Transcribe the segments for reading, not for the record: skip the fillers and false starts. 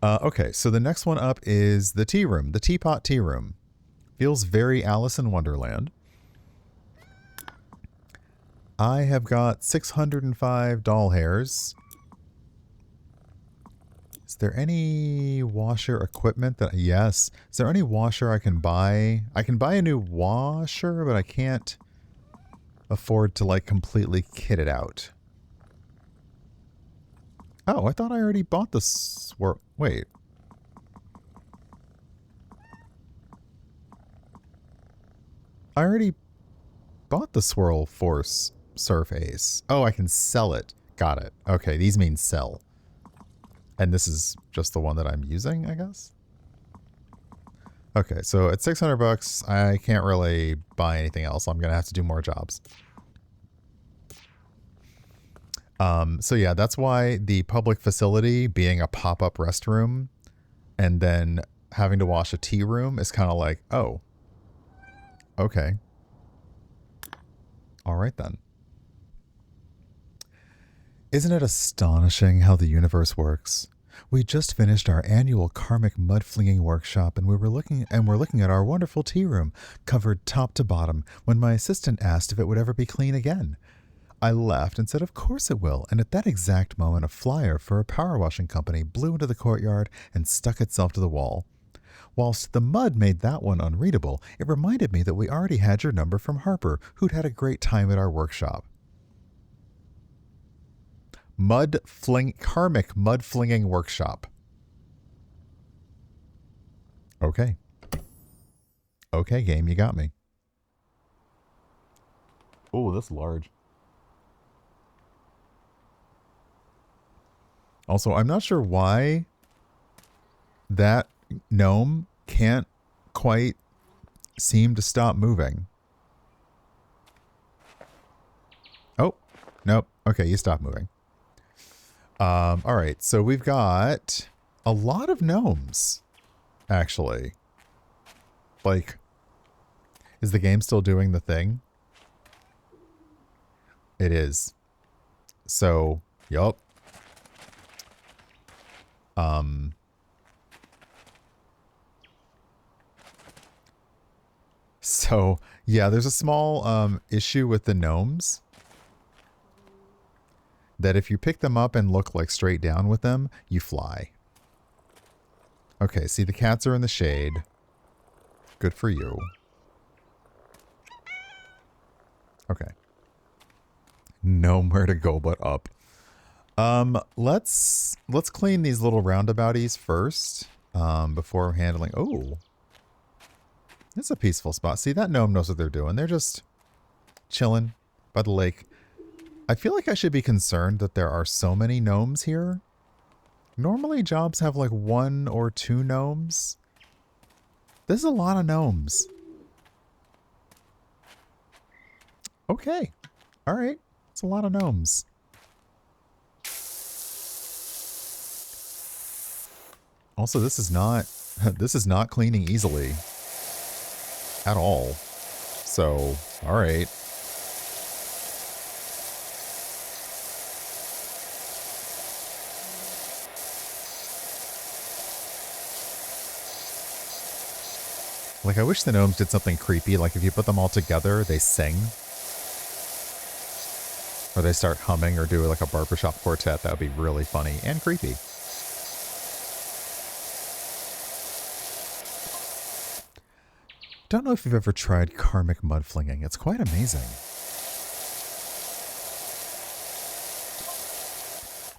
Okay, so the next one up is the tea room, the teapot tea room. Feels very Alice in Wonderland. I have got 605 doll hairs. Is there any washer equipment that... Yes. Is there any washer I can buy? I can buy a new washer, but I can't afford to, like, completely kit it out. Oh, I thought I already bought the swirl... Wait. I already bought the Swirl Force Surf Ace. Oh, I can sell it. Got it. Okay, these mean sell. And this is just the one that I'm using, I guess? Okay, so at 600 bucks, I can't really buy anything else. I'm going to have to do more jobs. So yeah, that's why the public facility being a pop-up restroom and then having to wash a tea room is kind of like, oh, okay. All right then. Isn't it astonishing how the universe works? We just finished our annual Karmic Mud-Flinging workshop and we're looking at our wonderful tea room, covered top to bottom, when my assistant asked if it would ever be clean again. I laughed and said, of course it will, and at that exact moment a flyer for a power washing company blew into the courtyard and stuck itself to the wall. Whilst the mud made that one unreadable, it reminded me that we already had your number from Harper, who'd had a great time at our workshop. Karmic Mud-Flinging workshop. Okay. Okay, game, you got me. Oh, that's large. Also, I'm not sure why that gnome can't quite seem to stop moving. Oh, nope. Okay, you stop moving. All right, so we've got a lot of gnomes, actually. Like, is the game still doing the thing? It is. So, yup. So, yeah, there's a small issue with the gnomes. That if you pick them up and look like straight down with them, you fly. Okay, see the cats are in the shade. Good for you. Okay. Nowhere to go but up. Let's clean these little roundabouties first. Before handling... Oh. It's a peaceful spot. See, that gnome knows what they're doing. They're just chilling by the lake. I feel like I should be concerned that there are so many gnomes here. Normally jobs have like 1 or 2 gnomes. This is a lot of gnomes. Okay. All right. It's a lot of gnomes. Also, this is not cleaning easily at all. So, all right. Like, I wish the gnomes did something creepy, like if you put them all together, they sing. Or they start humming or do like a barbershop quartet. That would be really funny and creepy. Don't know if you've ever tried Karmic Mud-Flinging. It's quite amazing.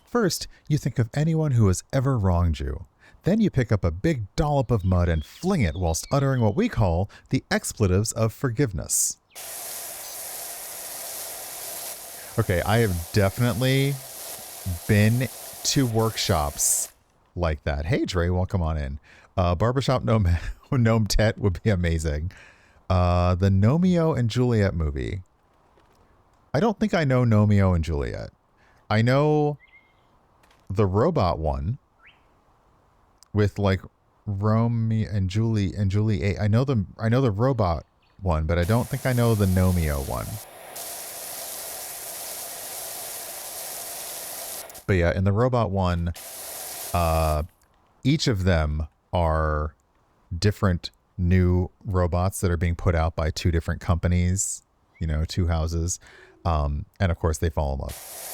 First, you think of anyone who has ever wronged you. Then you pick up a big dollop of mud and fling it whilst uttering what we call the expletives of forgiveness. Okay, I have definitely been to workshops like that. Hey, Dre, welcome on in. Barbershop Gnome Tet would be amazing. The Gnomeo and Juliet movie. I don't think I know Gnomeo and Juliet. I know the robot one with like Romeo and Julie and Julie. I know the robot one, but I don't think I know the Gnomeo one. But yeah, in the robot one, each of them are different new robots that are being put out by two different companies, you know, two houses. And of course they fall in love.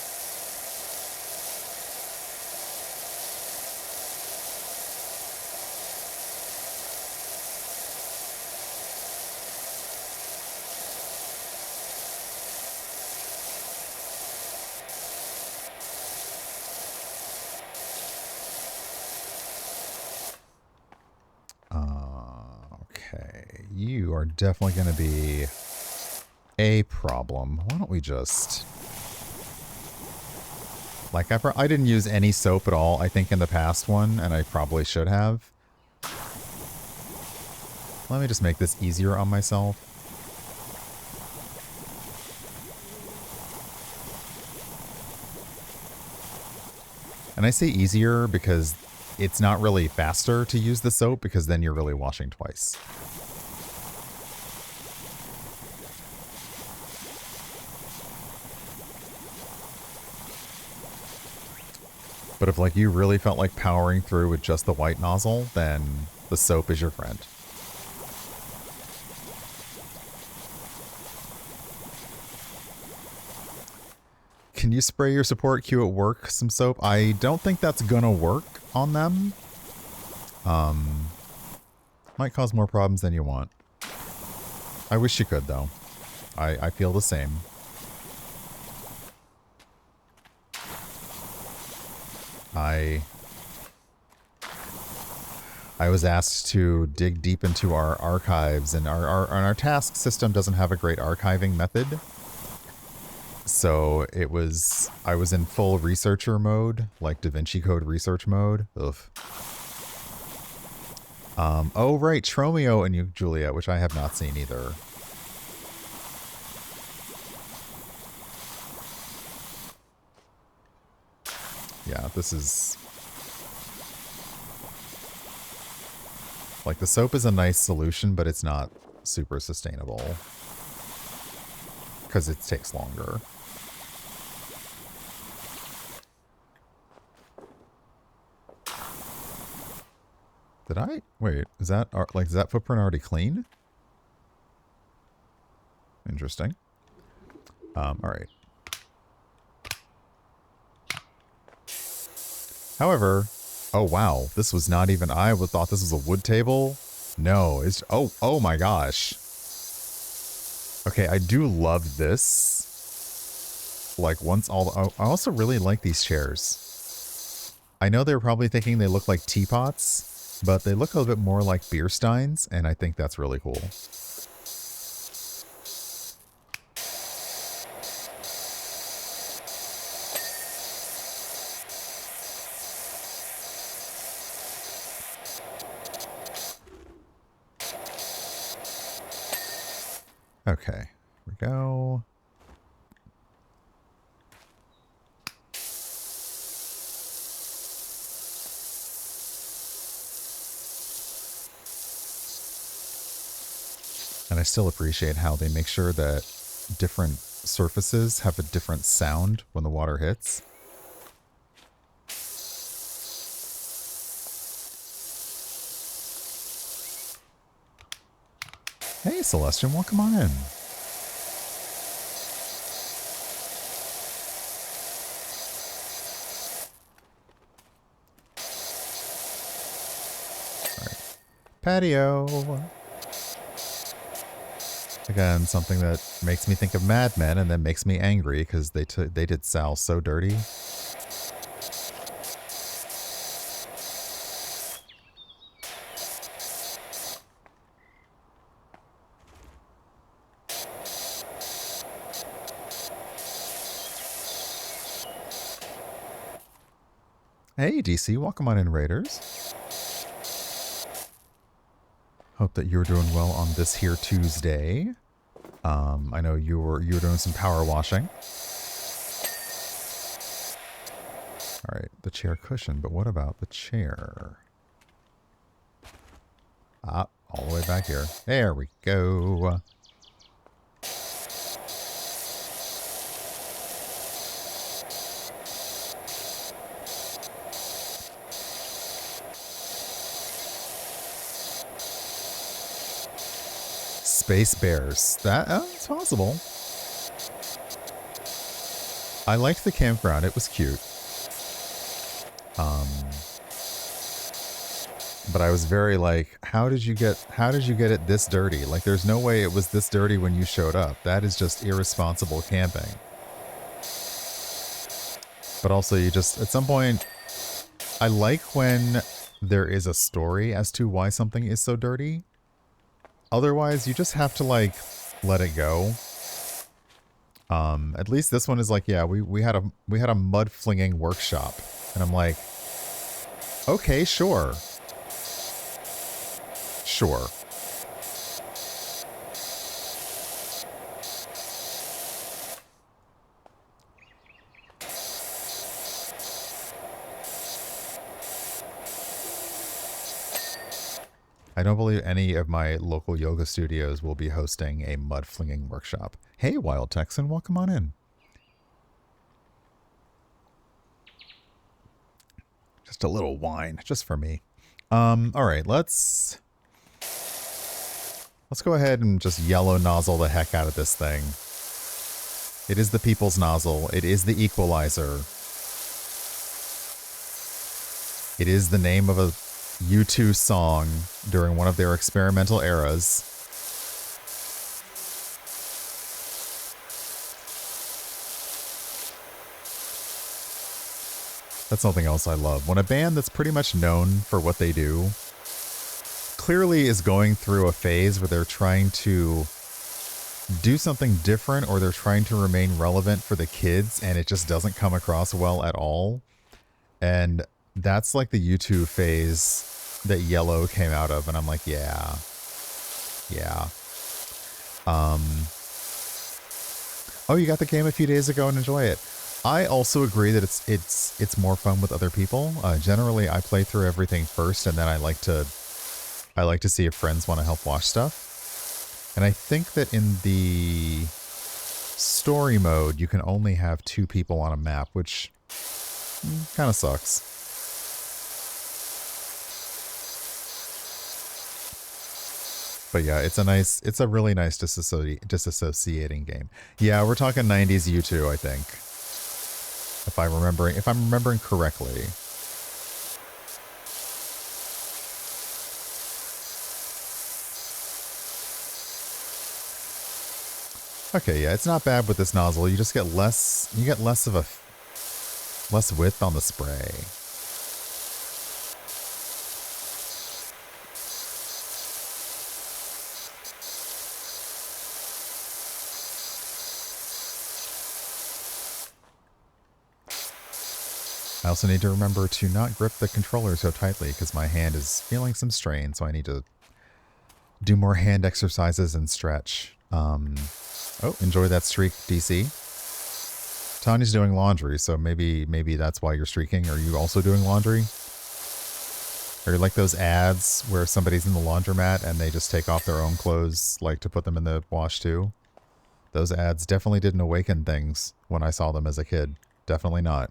Okay, you are definitely going to be a problem. Why don't we just... Like, I didn't use any soap at all, I think, in the past one, and I probably should have. Let me just make this easier on myself. And I say easier because it's not really faster to use the soap, because then you're really washing twice. But if, like, you really felt like powering through with just the white nozzle, then the soap is your friend. Can you spray your support queue at work some soap? I don't think that's gonna work on them. Might cause more problems than you want. I wish you could, though. I feel the same. I was asked to dig deep into our archives, and our task system doesn't have a great archiving method. So I was in full researcher mode, like Da Vinci Code research mode. Ugh. Oh right, Tromeo and you, Julia, which I have not seen either. Yeah, this is... Like, the soap is a nice solution, but it's not super sustainable. Because it takes longer. Did I? Wait, is that footprint already clean? Interesting. Alright. However, oh wow, this was not even, I thought this was a wood table. No, it's, oh my gosh. Okay, I do love this. Like, once all the, I also really like these chairs. I know they're probably thinking they look like teapots, but they look a little bit more like beer steins, and I think that's really cool. Okay, here we go. And I still appreciate how they make sure that different surfaces have a different sound when the water hits. Hey, Celestian, welcome on in. Alright. Patio. Again, something that makes me think of Mad Men and then makes me angry because they did Sal so dirty. Hey, DC, welcome on in, Raiders. Hope that you're doing well on this here Tuesday. I know you were doing some power washing. All right, the chair cushion, but what about the chair? Ah, all the way back here. There we go. Space bears. That's possible. I liked the campground. It was cute. But I was very like, how did you get it this dirty? Like, there's no way it was this dirty when you showed up. That is just irresponsible camping. But also, you just, at some point, I like when there is a story as to why something is so dirty. Otherwise, you just have to, like, let it go. At least this one is like, yeah, we had a mud flinging workshop. And I'm like, okay, sure. Sure. I don't believe any of my local yoga studios will be hosting a mud flinging workshop. Hey, Wild Texan, welcome on in. Just a little wine, just for me. All right, let's go ahead and just yellow nozzle the heck out of this thing. It is the people's nozzle. It is the equalizer. It is the name of a U2 song during one of their experimental eras. That's something else I love. When a band that's pretty much known for what they do clearly is going through a phase where they're trying to do something different, or they're trying to remain relevant for the kids, and it just doesn't come across well at all. And that's like the U2 phase that Yellow came out of, and I'm like, yeah. Oh, you got the game a few days ago and enjoy it. I also agree that it's more fun with other people. Generally, I play through everything first, and then I like to see if friends want to help watch stuff. And I think that in the story mode, you can only have 2 people on a map, which kind of sucks. But yeah, it's a really nice disassociating game. Yeah, we're talking 90s U2, I think. If I'm remembering correctly. Okay, yeah, it's not bad with this nozzle. You just get less width on the spray. I also need to remember to not grip the controller so tightly because my hand is feeling some strain, so I need to do more hand exercises and stretch. Oh, enjoy that streak, DC. Tanya's doing laundry, so maybe that's why you're streaking. Are you also doing laundry? Are you like those ads where somebody's in the laundromat and they just take off their own clothes, like to put them in the wash too? Those ads definitely didn't awaken things when I saw them as a kid. Definitely not.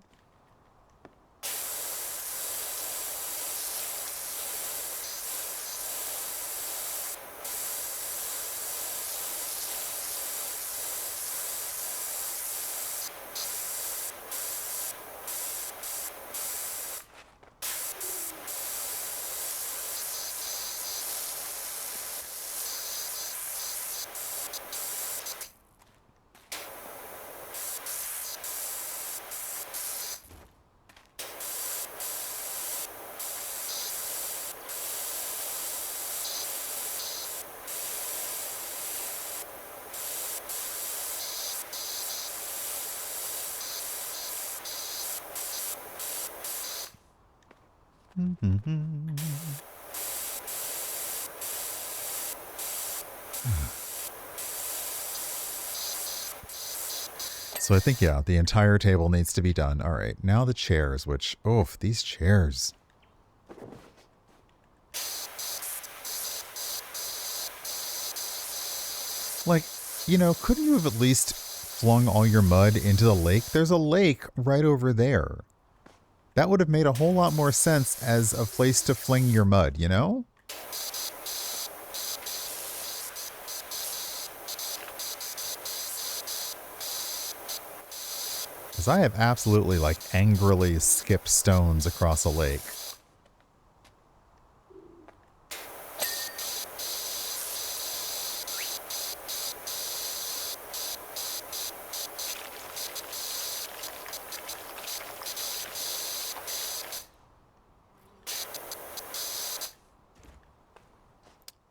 So I think, yeah, the entire table needs to be done. All right, now the chairs, which, oof, these chairs. Like, you know, couldn't you have at least flung all your mud into the lake? There's a lake right over there. That would have made a whole lot more sense as a place to fling your mud, you know? Because I have absolutely, like, angrily skipped stones across a lake.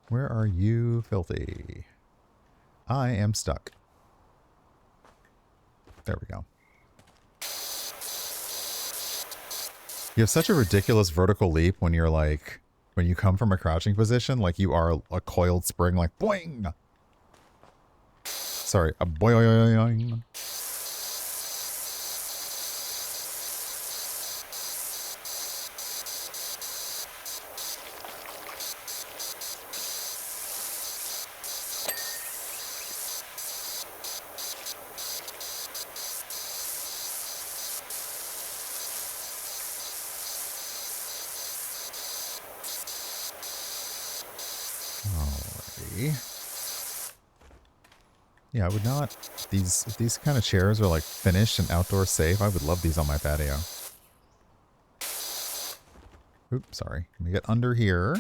Where are you, filthy? I am stuck. There we go. You have such a ridiculous vertical leap when you're like, when you come from a crouching position, like you are a coiled spring, like boing. Sorry, a boing. Yeah, I would not. These kind of chairs are like finished and outdoor safe. I would love these on my patio. Oops, sorry. Let me get under here.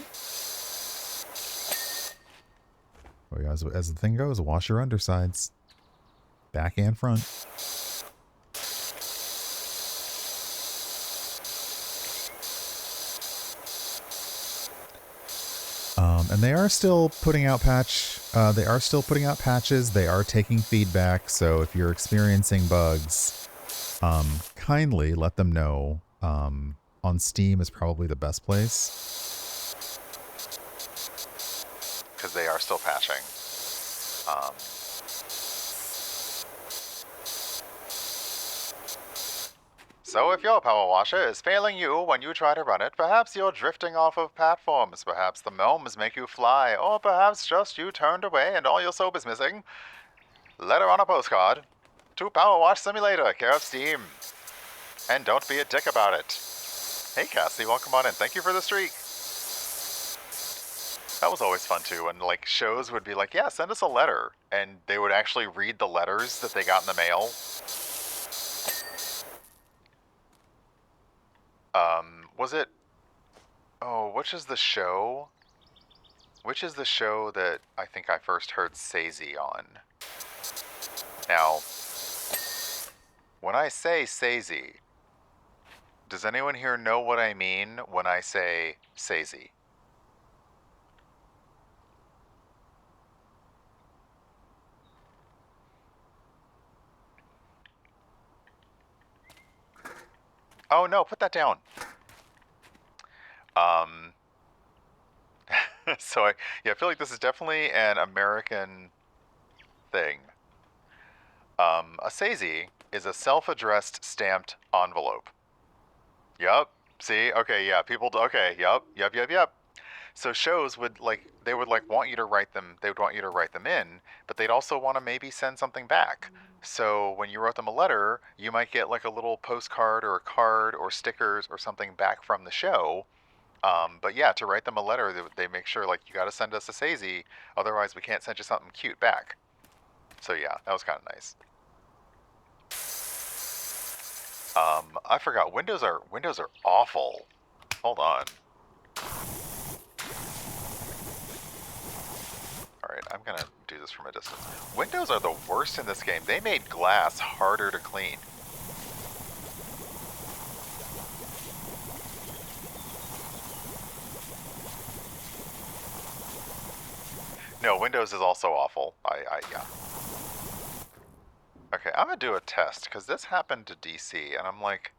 Oh, yeah, as the thing goes, wash your undersides. Back and front. And they are still putting out they are still putting out patches. They are taking feedback. So if you're experiencing bugs, kindly let them know. On Steam is probably the best place. Because they are still patching. So if your power washer is failing you when you try to run it, perhaps you're drifting off of platforms, perhaps the gnomes make you fly, or perhaps just you turned away and all your soap is missing, letter on a postcard to Power Wash Simulator, care of Steam. And don't be a dick about it. Hey Cassie, welcome on in. Thank you for the streak. That was always fun too, and like shows would be like, yeah, send us a letter, and they would actually read the letters that they got in the mail. Was it... Oh, which is the show? Which is the show that I think I first heard Sazy on? Now, when I say Sazy, does anyone here know what I mean when I say Sazy? Oh no, put that down. So I feel like this is definitely an American thing. A Sazy is a self-addressed stamped envelope. Yup. See? Okay, yeah, people, okay, yep. So shows would they would want you to write them, they would want you to write them in, but they'd also want to maybe send something back. So when you wrote them a letter, you might get like a little postcard or a card or stickers or something back from the show. But yeah, to write them a letter, they make sure like you got to send us a Sazy, otherwise we can't send you something cute back. So yeah, that was kind of nice. I forgot. Windows are awful. Hold on. Alright, I'm gonna do this from a distance. Windows are the worst in this game. They made glass harder to clean. No, Windows is also awful. Yeah. Okay, I'm gonna do a test, because this happened to DC, and I'm like,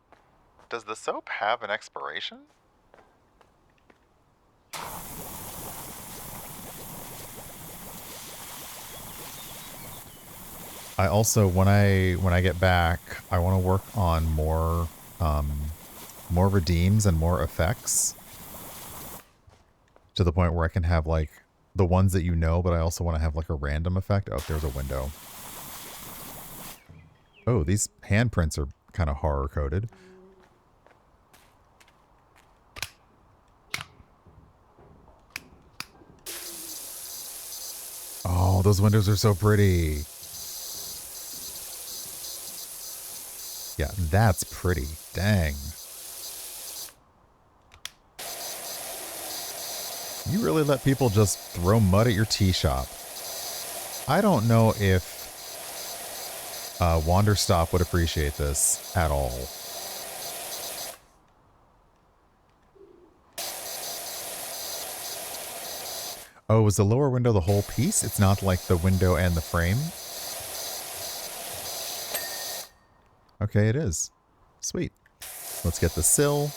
does the soap have an expiration? I also, when I get back, I want to work on more redeems and more effects, to the point where I can have like the ones that you know, but I also want to have like a random effect. Oh, there's a window. Oh, these handprints are kind of horror coded. Oh, those windows are so pretty. Yeah, that's pretty. Dang. You really let people just throw mud at your tea shop. I don't know if Wanderstop would appreciate this at all. Oh, was the lower window the whole piece? It's not like the window and the frame? Okay, it is. Sweet. Let's get the sill.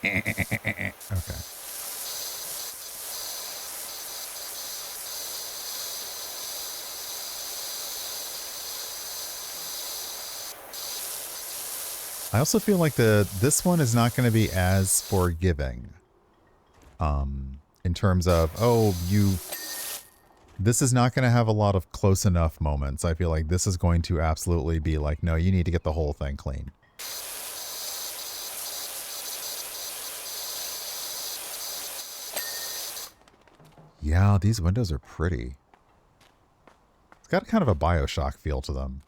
Okay. I also feel like this one is not going to be as forgiving. In terms of, this is not going to have a lot of close enough moments. I feel like this is going to absolutely be like, no, you need to get the whole thing clean. Yeah, these windows are pretty. It's got kind of a BioShock feel to them.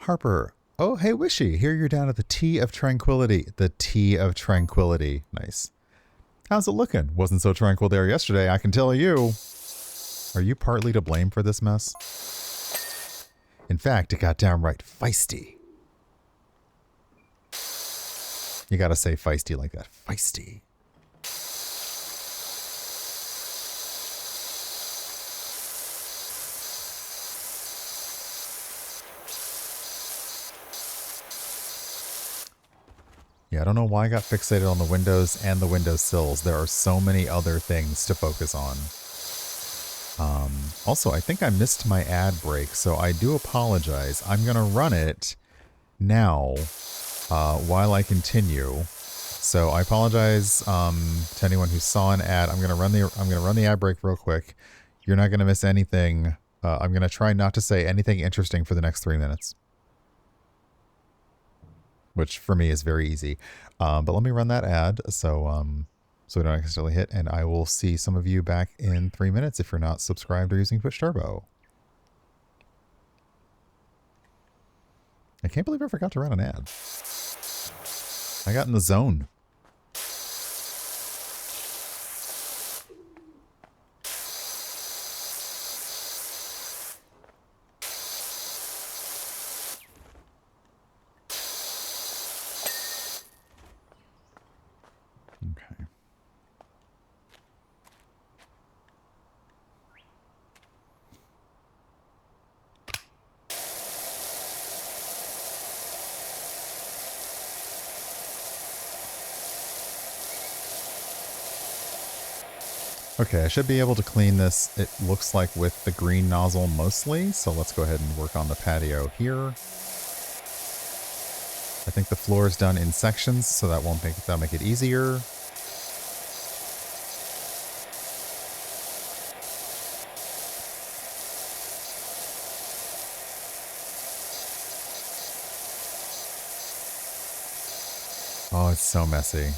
Harper. Oh, hey, Wishy. Here you're down at the Tea of Tranquility. The Tea of Tranquility. Nice. How's it looking? Wasn't so tranquil there yesterday, I can tell you. Are you partly to blame for this mess? In fact, it got downright feisty. You gotta say feisty like that. Feisty. Yeah, I don't know why I got fixated on the windows and the windowsills. There are so many other things to focus on. Also, I think I missed my ad break, so I do apologize. I'm going to run it now while I continue. So I apologize to anyone who saw an ad. I'm going to run the ad break real quick. You're not going to miss anything. I'm going to try not to say anything interesting for the next 3 minutes. Which for me is very easy. But let me run that ad so we don't accidentally hit, and I will see some of you back in 3 minutes if you're not subscribed or using Twitch Turbo. I can't believe I forgot to run an ad. I got in the zone. Okay. Okay, I should be able to clean this, it looks like, with the green nozzle mostly. So let's go ahead and work on the patio here. I think the floor is done in sections, so that'll make it easier. Oh, it's so messy.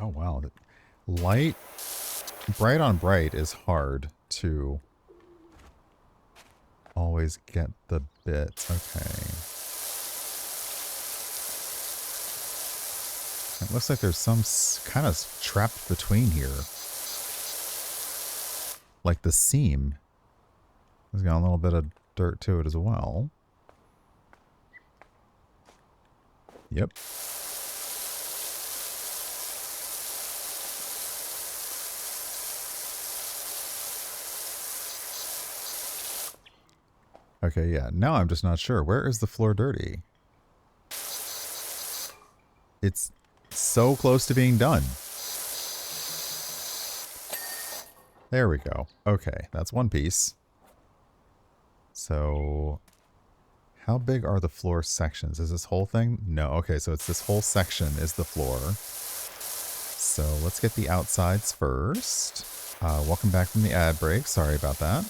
Oh, wow. Light, bright on bright is hard to always get the bits. Okay. It looks like there's some kind of trapped between here. Like the seam has got a little bit of dirt to it as well. Yep. Okay, yeah. Now I'm just not sure. Where is the floor dirty? It's so close to being done. There we go. Okay, that's one piece. So, how big are the floor sections? Is this whole thing? No, okay, so it's this whole section is the floor. So let's get the outsides first. Welcome back from the ad break. Sorry about that.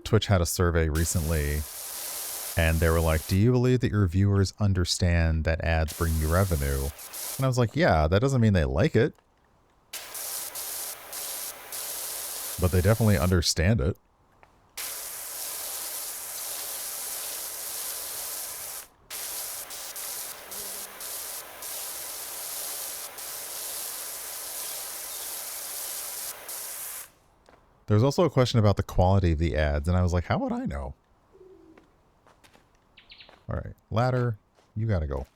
Twitch had a survey recently, and they were like, do you believe that your viewers understand that ads bring you revenue? And I was like, yeah, that doesn't mean they like it. But they definitely understand it. There's also a question about the quality of the ads, and I was like, how would I know? Alright, ladder, you gotta go.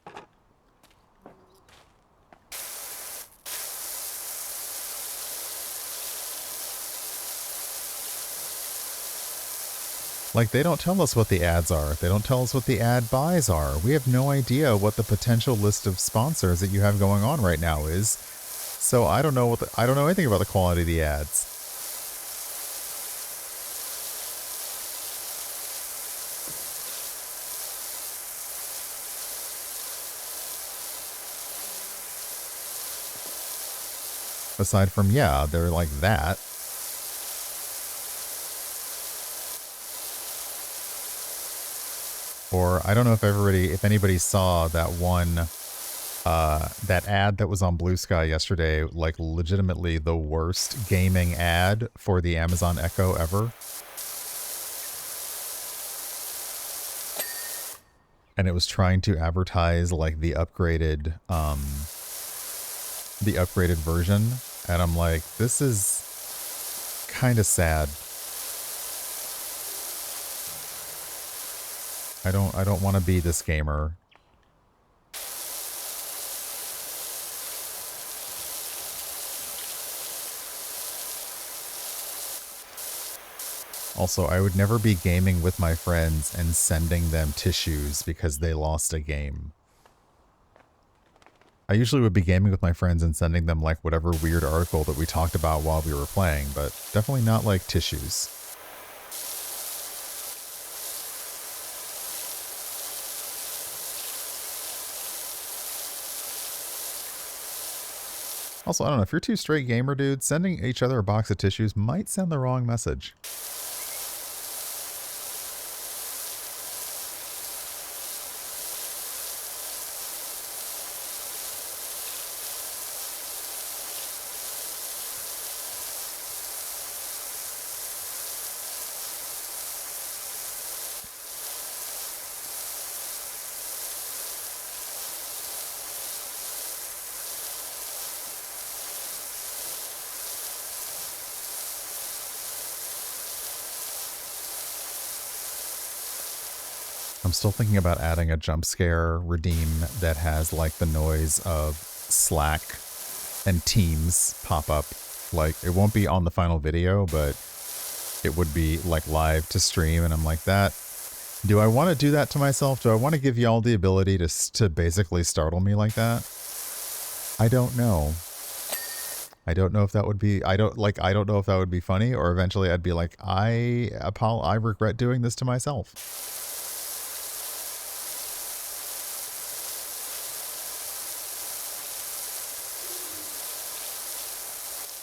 Like, they don't tell us what the ads are. They don't tell us what the ad buys are. We have no idea what the potential list of sponsors that you have going on right now is. So I don't know I don't know anything about the quality of the ads. Aside from, yeah, they're like that. Or I don't know if anybody saw that one, that ad that was on Blue Sky yesterday, like legitimately the worst gaming ad for the Amazon Echo ever. And it was trying to advertise like the upgraded version. And I'm like, this is kind of sad. I don't want to be this gamer. Also, I would never be gaming with my friends and sending them tissues because they lost a game. I usually would be gaming with my friends and sending them like whatever weird article that we talked about while we were playing, but definitely not like tissues. Also, I don't know, if you're two straight gamer dudes, sending each other a box of tissues might send the wrong message. I'm still thinking about adding a jump scare redeem that has like the noise of Slack and Teams pop up. Like, it won't be on the final video, but it would be like live to stream. And I'm like, do I want to do that to myself? Do I want to give y'all the ability to basically startle me like that? I don't know. I don't know if that would be, I don't know if that would be funny, or eventually I'd be like, I regret doing this to myself.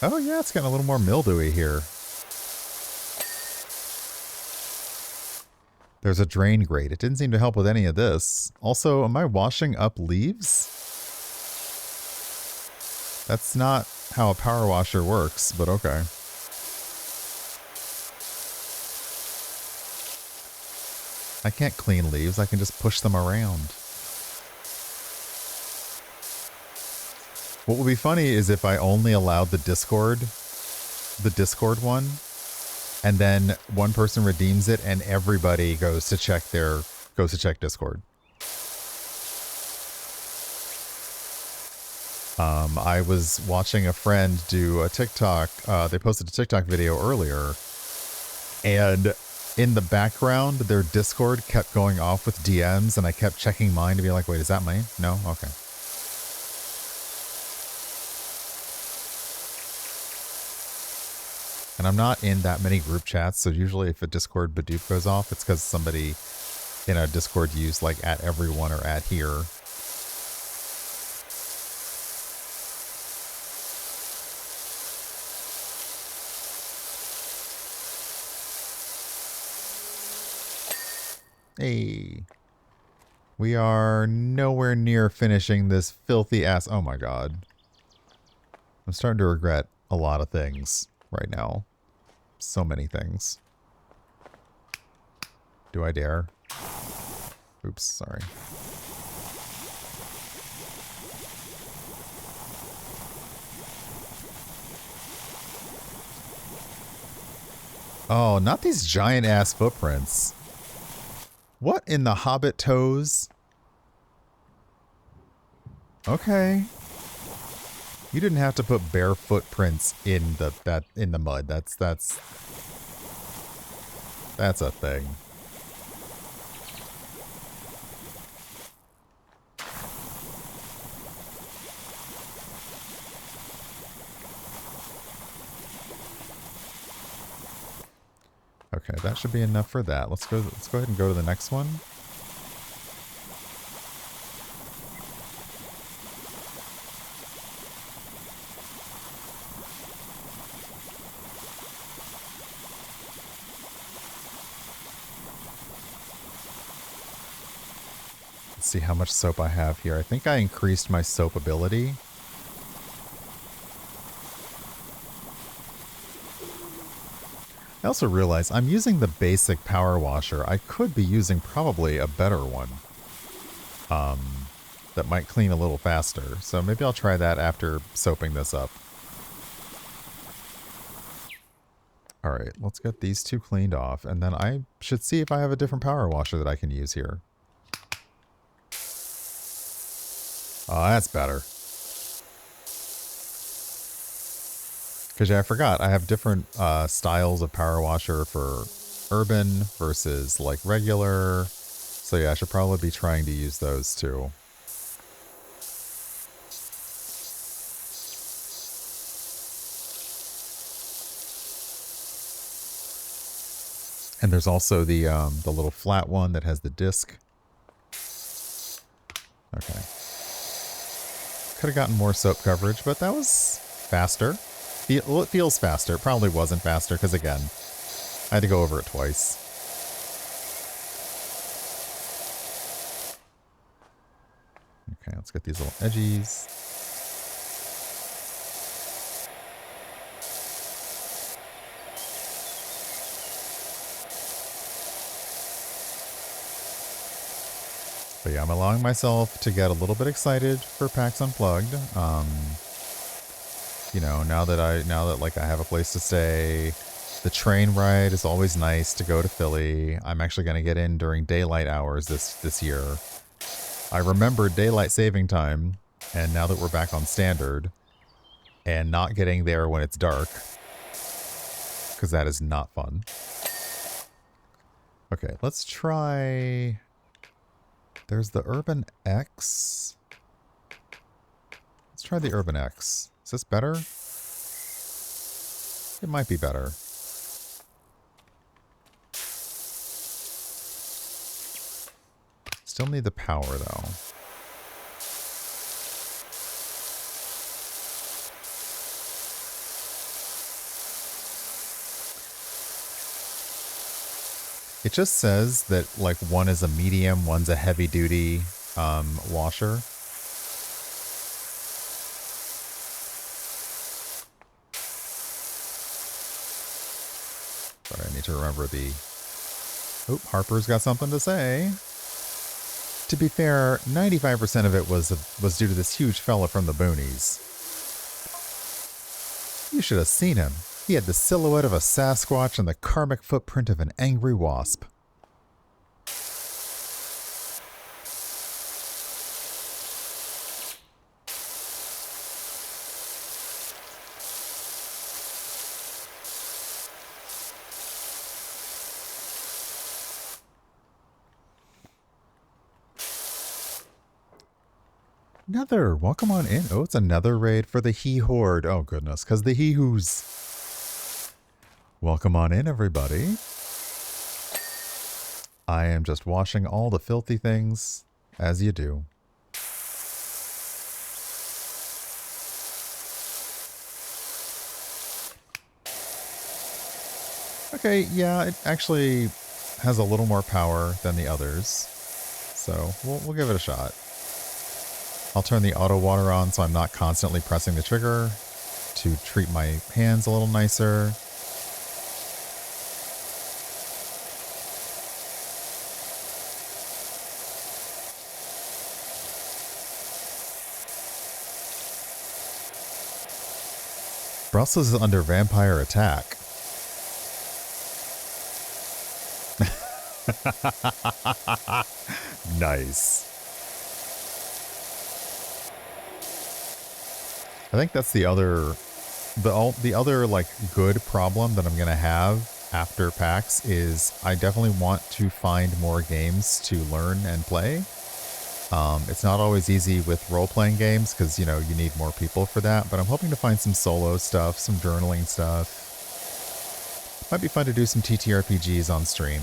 Oh yeah, it's getting a little more mildewy here. There's a drain grate. It didn't seem to help with any of this. Also, am I washing up leaves? That's not how a power washer works, but okay. I can't clean leaves. I can just push them around. What would be funny is if I only allowed the Discord one, and then one person redeems it and everybody goes to check Discord. I was watching a friend do a TikTok. They posted a TikTok video earlier, and in the background, their Discord kept going off with DMs, and I kept checking mine to be like, wait, is that mine? No? Okay. And I'm not in that many group chats, so usually if a Discord Badoop goes off, it's because somebody in a Discord used like @everyone or @here. Hey. We are nowhere near finishing this filthy ass. Oh my god. I'm starting to regret a lot of things right now. So many things. Do I dare? Oops, sorry. Oh, not these giant ass footprints. What in the Hobbit toes? Okay. You didn't have to put bare footprints in the mud. That's a thing. Okay, that should be enough for that. Let's go ahead and go to the next one. Let's see how much soap I have here. I think I increased my soap ability. I also realize I'm using the basic power washer. I could be using probably a better one. That might clean a little faster. So maybe I'll try that after soaping this up. Alright, let's get these two cleaned off. And then I should see if I have a different power washer that I can use here. Oh, that's better. Because yeah, I forgot. I have different styles of power washer for urban versus like regular. So yeah, I should probably be trying to use those too. And there's also the little flat one that has the disc. Okay. Could have gotten more soap coverage, but that was faster. Well, it feels faster. It probably wasn't faster because, again, I had to go over it twice. Okay, let's get these little edgies. But yeah, I'm allowing myself to get a little bit excited for PAX Unplugged. You know, now that like I have a place to stay, the train ride is always nice to go to Philly. I'm actually going to get in during daylight hours this year. I remembered daylight saving time, and now that we're back on standard, and not getting there when it's dark, because that is not fun. Okay, let's try. There's the Urban X. Let's try the Urban X. Is this better? It might be better. Still need the power, though. It just says that like one is a medium, one's a heavy duty washer. But I need to remember the... Oh, Harper's got something to say. To be fair, 95% of it was due to this huge fella from the boonies. You should have seen him. He had the silhouette of a Sasquatch and the karmic footprint of an angry wasp. Nether, welcome on in. Oh, it's another raid for the He Horde. Oh, goodness, because the He Who's. Welcome on in, everybody. I am just washing all the filthy things, as you do. Okay, yeah, it actually has a little more power than the others. So, we'll give it a shot. I'll turn the auto water on so I'm not constantly pressing the trigger to treat my hands a little nicer. Brussels is under vampire attack. Nice. I think that's the other like good problem that I'm gonna have after PAX is I definitely want to find more games to learn and play. It's not always easy with role-playing games because, you know, you need more people for that, but I'm hoping to find some solo stuff, some journaling stuff. Might be fun to do some TTRPGs on stream.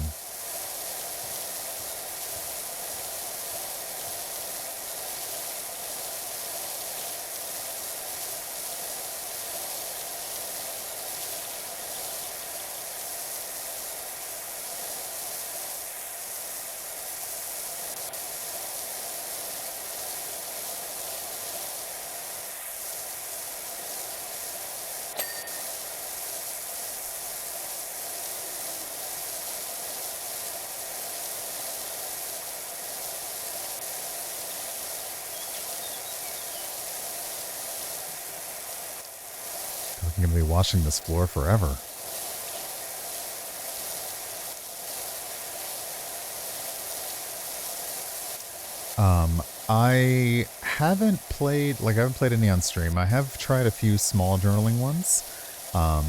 I'm going to be washing this floor forever. I haven't played any on stream. I have tried a few small journaling ones. I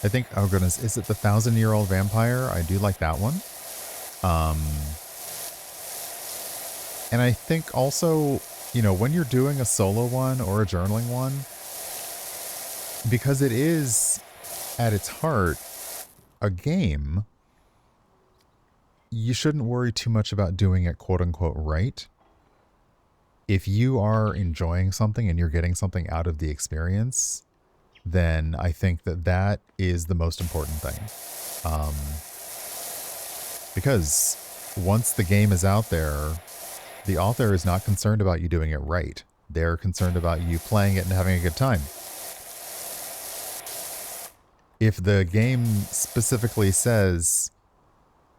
think, oh goodness, is it the 1,000-Year-Old Vampire? I do like that one. And I think also, you know, when you're doing a solo one or a journaling one, because it is, at its heart, a game, you shouldn't worry too much about doing it quote-unquote right. If you are enjoying something and you're getting something out of the experience, then I think that that is the most important thing. Because once the game is out there, the author is not concerned about you doing it right. They're concerned about you playing it and having a good time. If the game specifically says,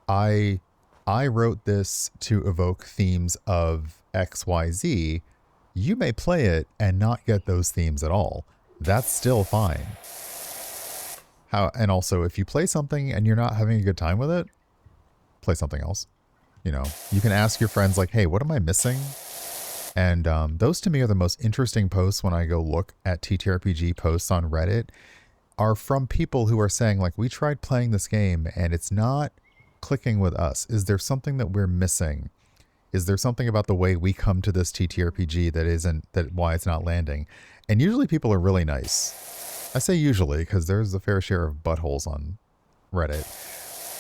I wrote this to evoke themes of XYZ, you may play it and not get those themes at all. That's still fine. And also, if you play something and you're not having a good time with it, play something else. You know, you can ask your friends like, hey, what am I missing? And those to me are the most interesting posts when I go look at TTRPG posts on Reddit, are from people who are saying like, we tried playing this game and it's not clicking with us. Is there something that we're missing? Is there something about the way we come to this TTRPG that why it's not landing? And usually people are really nice. I say usually because there's a fair share of buttholes on Reddit.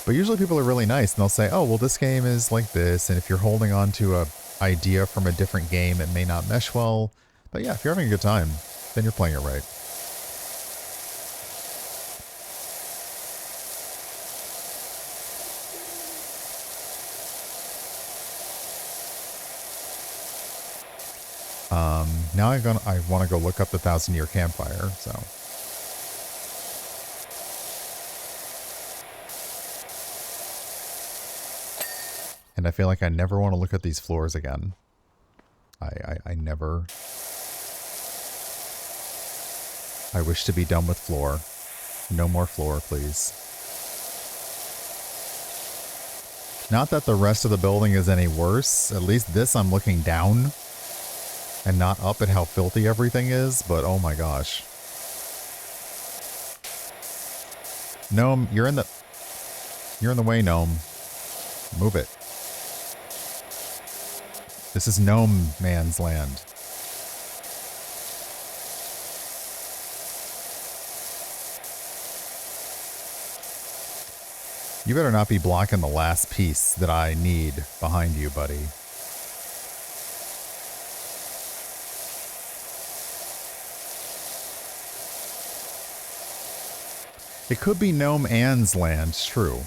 But usually people are really nice and they'll say, oh, well, this game is like this. And if you're holding on to a idea from a different game, it may not mesh well. But yeah, if you're having a good time, then you're playing it right. Now I want to go look up the 1,000-year campfire, so. And I feel like I never want to look at these floors again. I never. I wish to be done with floor. No more floor, please. Not that the rest of the building is any worse. At least this I'm looking down and not up at how filthy everything is, but oh my gosh. Gnome, you're in the way, Gnome. Move it. This is Gnome Man's land. You better not be blocking the last piece that I need behind you, buddy. It could be Gnome Ann's land, true.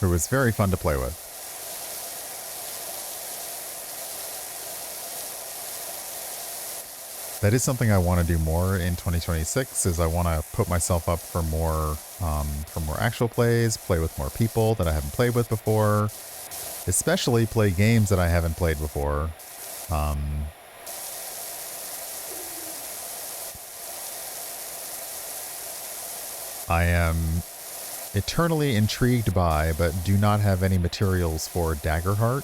It was very fun to play with. That is something I want to do more in 2026, is I want to put myself up for more actual plays, play with more people that I haven't played with before, especially play games that I haven't played before. I am eternally intrigued by, but do not have any materials for Daggerheart.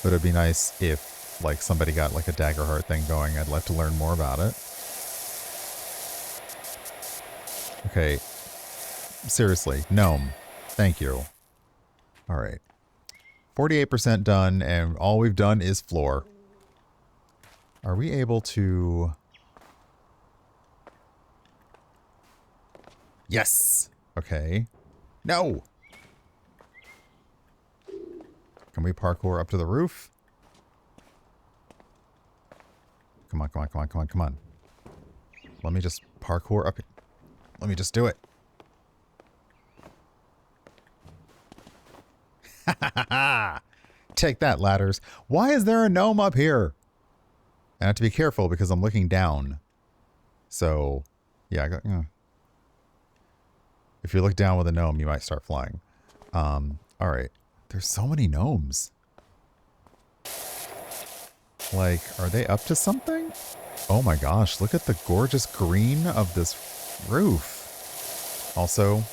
But it'd be nice if like somebody got like a Daggerheart thing going. I'd love to learn more about it. Okay. Seriously, Gnome. Thank you. All right. 48% done, and all we've done is floor. Are we able to... Yes! Okay. No! Can we parkour up to the roof? Come on, come on, come on, come on, come on. Let me just parkour up. Let me just do it. Ha ha ha ha! Take that, ladders. Why is there a gnome up here? I have to be careful because I'm looking down. So, yeah, I got... If you look down with a gnome, you might start flying. Alright. There's so many gnomes. Like, are they up to something? Oh my gosh, look at the gorgeous green of this roof. Also,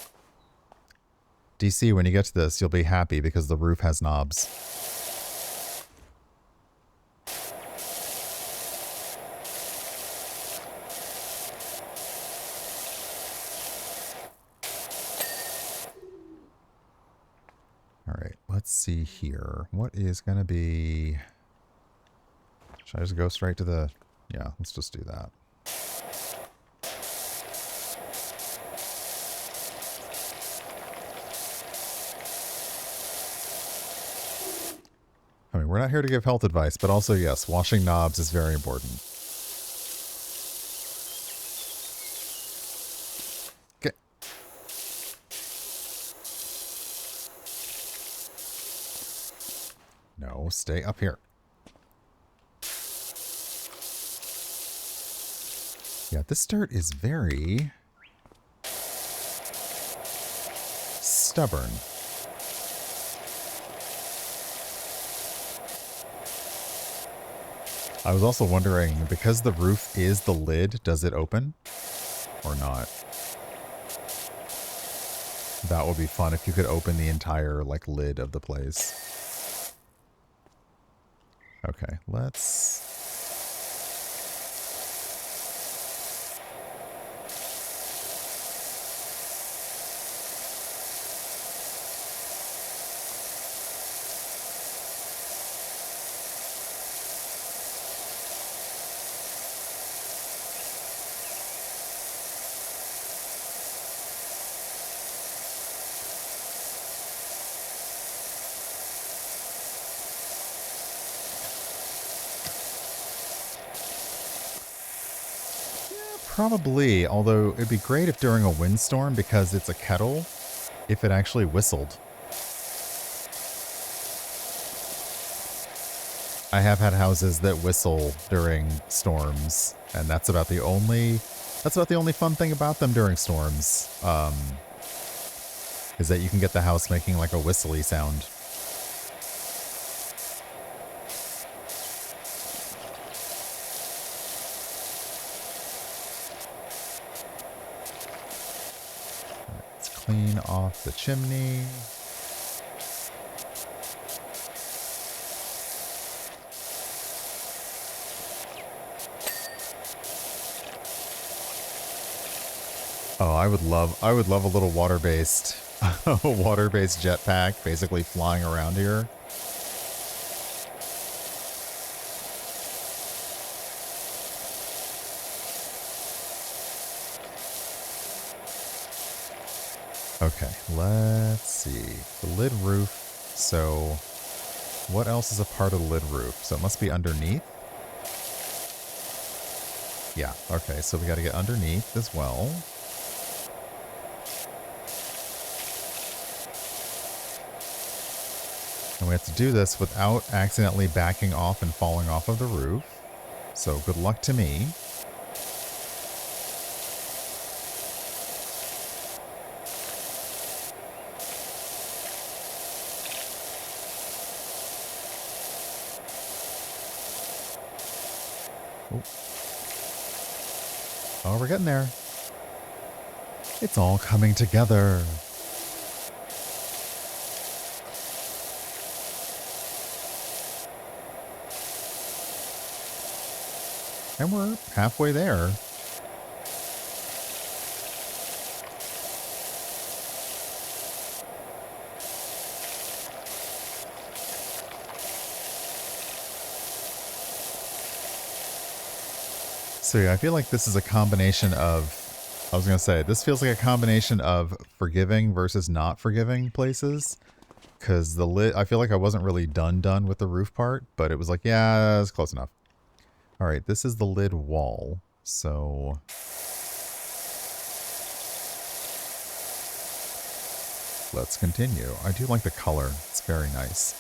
DC, when you get to this, you'll be happy because the roof has knobs. Alright, let's see here. What is going to be... Should I just go straight to the... Yeah, let's just do that. I mean, we're not here to give health advice, but also, yes, washing knobs is very important. Okay. No, stay up here. Yeah, this dirt is very stubborn. I was also wondering, because the roof is the lid, does it open or not? That would be fun if you could open the entire like lid of the place. Okay, let's... Probably, although it'd be great if during a windstorm, because it's a kettle, if it actually whistled. I have had houses that whistle during storms, and that's about the only fun thing about them during storms. Is that you can get the house making like a whistly sound. Let's clean off the chimney. Oh, I would love a little water-based water-based jetpack basically flying around here. Okay, let's see. The lid roof. So what else is a part of the lid roof? So it must be underneath. Yeah, okay, so we got to get underneath as well. And we have to do this without accidentally backing off and falling off of the roof. So good luck to me. Oh, we're getting there. It's all coming together. And we're halfway there. So yeah, I feel like this is a combination of, this feels like a combination of forgiving versus not forgiving places. Because the lid, I feel like I wasn't really done with the roof part, but it was like, yeah, it's close enough. All right, this is the lid wall. So let's continue. I do like the color. It's very nice.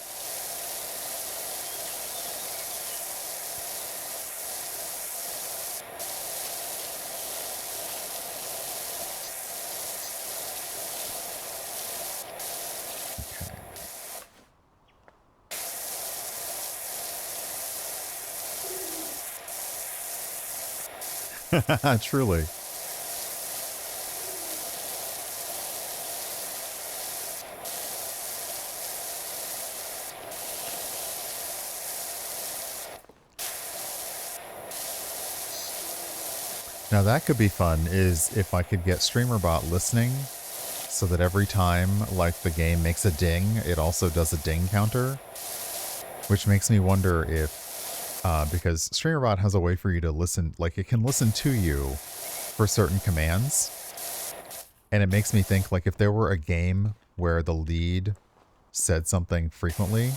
Truly. Now that could be fun, is if I could get StreamerBot listening so that every time like the game makes a ding, it also does a ding counter, which makes me wonder if because StreamerBot has a way for you to listen, like it can listen to you for certain commands. And it makes me think, like, if there were a game where the lead said something frequently,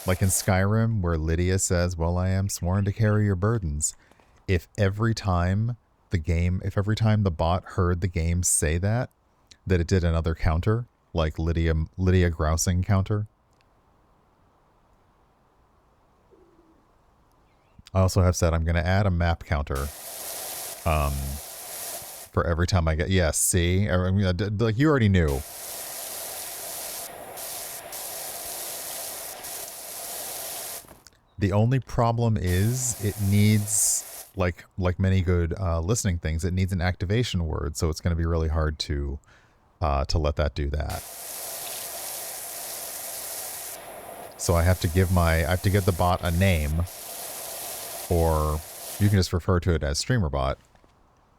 like in Skyrim, where Lydia says, well, I am sworn to carry your burdens. If every time the bot heard the game say that it did another counter, like Lydia grousing counter. I also have said I'm going to add a map counter for every time I get... Yes, see? I mean, like, you already knew. The only problem is it needs, like many good listening things, it needs an activation word, so it's going to be really hard to let that do that. So I have to give the bot a name, or you can just refer to it as StreamerBot.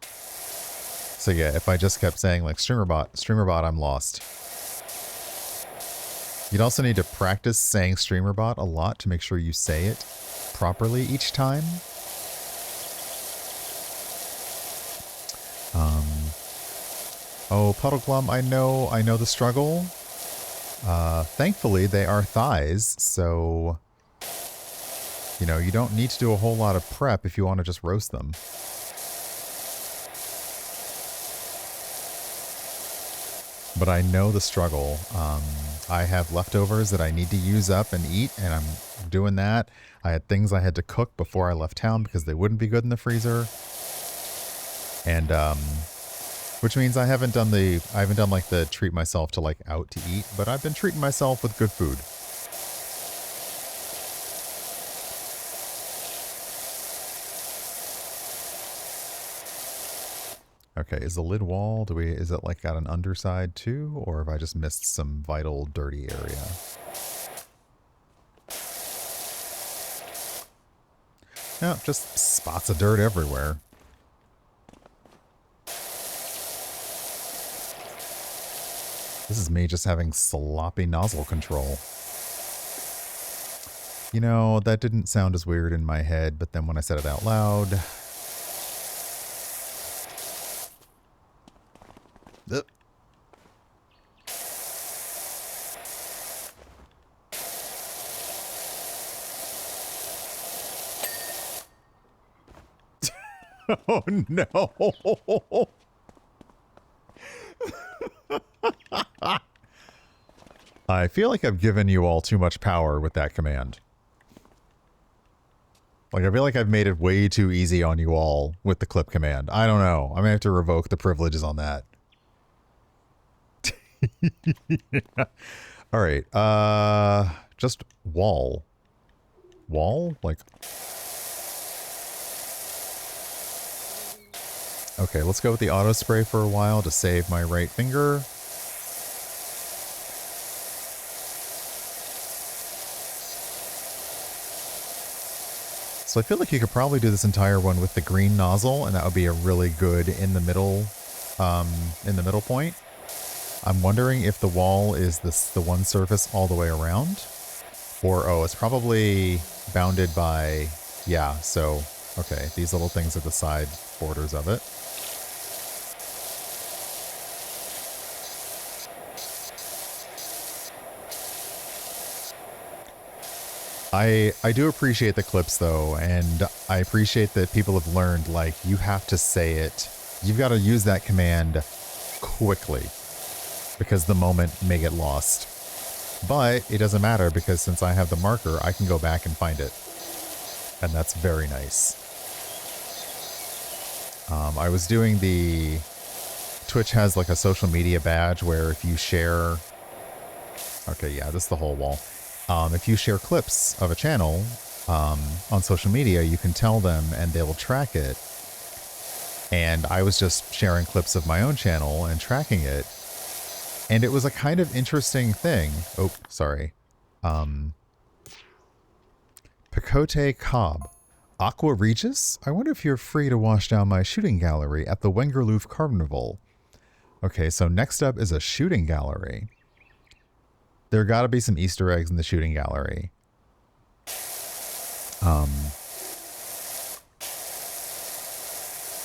So yeah, if I just kept saying like StreamerBot, I'm lost. You'd also need to practice saying StreamerBot a lot to make sure you say it properly each time. Oh, Puddleglum, I know the struggle. Thankfully, they are thighs, so... You know, you don't need to do a whole lot of prep if you want to just roast them. but I know the struggle. I have leftovers that I need to use up and eat, and I'm doing that. I had things I had to cook before I left town because they wouldn't be good in the freezer. And which means I haven't done like the treat myself to like out to eat, but I've been treating myself with good food. Okay, is the lid wall, is it like got an underside too, or have I just missed some vital dirty area? No, just spots of dirt everywhere. This is me just having sloppy nozzle control. You know, that didn't sound as weird in my head, but then when I said it out loud... Oh no! I feel like I've given you all too much power with that command. Like, I feel like I've made it way too easy on you all with the clip command. I don't know. I'm going to have to revoke the privileges on that. Yeah. All right. Just wall. Wall? Like... Okay, let's go with the auto spray for a while to save my right finger. So I feel like you could probably do this entire one with the green nozzle, and that would be a really good in the middle point. I'm wondering if the wall is the one surface all the way around, or oh, it's probably bounded by, yeah. So okay, these little things are the side borders of it. I do appreciate the clips though, and I appreciate that people have learned, like, you have to say it. You've got to use that command quickly because the moment may get lost. But it doesn't matter because since I have the marker, I can go back and find it. And that's very nice. I was doing the... Twitch has like a social media badge where if you share... Okay, yeah, this is the whole wall. If you share clips of a channel on social media, you can tell them and they will track it. And I was just sharing clips of my own channel and tracking it. And it was a kind of interesting thing. Oh, sorry. Picote Cobb. Aqua Regis? I wonder if you're free to wash down my shooting gallery at the Wengerloof Carnival. Okay, so next up is a shooting gallery. There gotta be some Easter eggs in the shooting gallery.